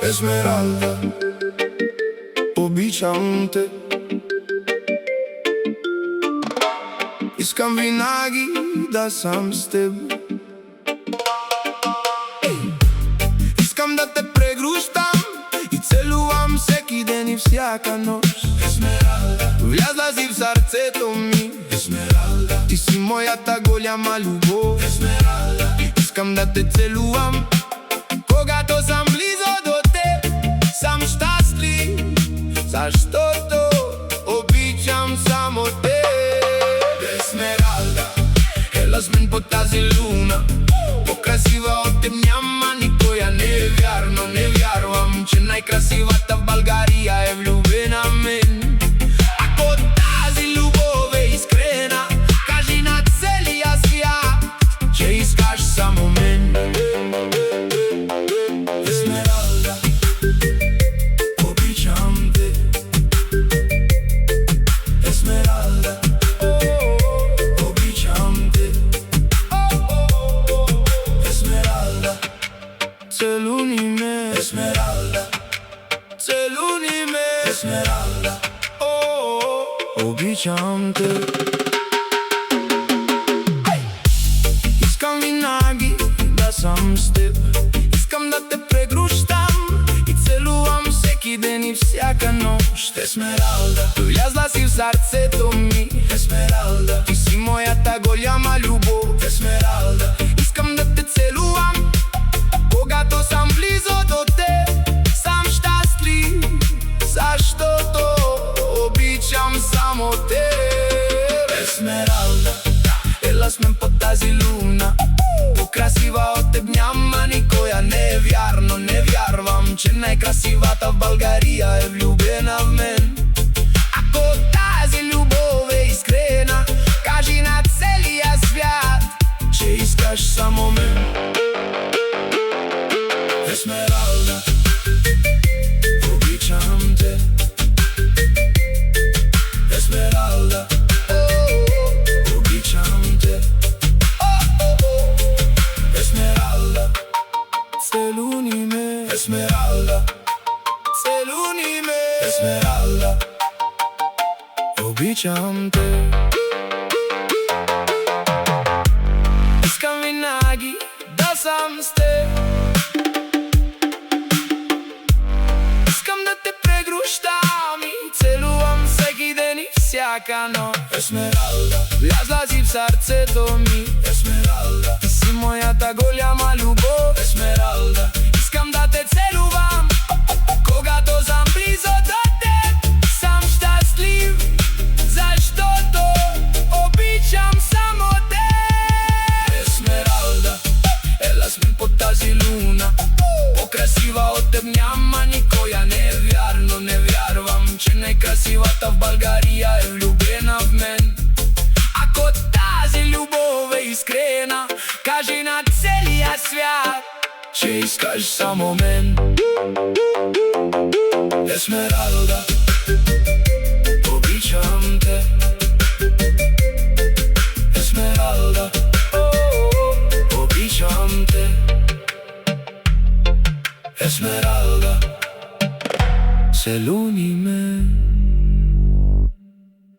Esmeralda, обичам те. Искам винаги да сам с теб. Искам да те прегрущам и целувам всеки ден и всяка нощ. Есмералда, влязла си в сърцето ми. Есмералда, ти си моята голяма любов. Есмералда, искам да те целувам когато съм близо до теб. Съм щастлив, защото обичам само теб. Есмералда, ела с мен под тази луна. По-красива от теб няма никоя. Не е вярно, не вярвам, че най-красивата в България е влюбена в мен. Ако тази любов е искрена, кажи на целия свят, че искаш само мен. Есмералда, обичам те. Есмералда, обичам те. Есмералда, целуни ме. Есмералда, целуни ме. Есмералда, обичам те. Искам винаги да съм с теб. Искам да те прегрущам и целувам всеки ден и всяка нощ. Есмералда, влязла си в сърцето ми. Есмералда, ти си моята голяма любов. Есмералда, искам да те целувам когато съм близо до теб. Съм щастлив, защото обичам само теб. Есмералда, ела с мен под тази луна. По-красива от теб няма никоя. Не е вярно, не вярвам, че най-красивата в България е влюбена в мен. Ако тази любов е искрена, кажи на целия свят, че искаш само мен. Есмералда, обичам те. Есмералда, обичам те. Есмералда, целуни ме. Есмералда, целуни ме. Есмералда, обичам те. Искам винаги да съм с теб. Искам да те прегрущам и целувам всеки ден и всяка нощ. Есмералда, влязла си в сърцето ми. Есмералда, ти си моята голяма любов. Есмералда, искам да те целувам когато съм близо до теб. Съм щастлив, защото обичам само теб. Есмералда, ела с мен под тази луна. По-красива от теб няма никоя. Не е вярно, не вярвам, че най-красивата в България е влюбена в мен. Ако тази любов е искрена, кажи на целия свят, че искаш само мен. Есмералда, обичам те. Есмералда, обичам те. Есмералда, целуни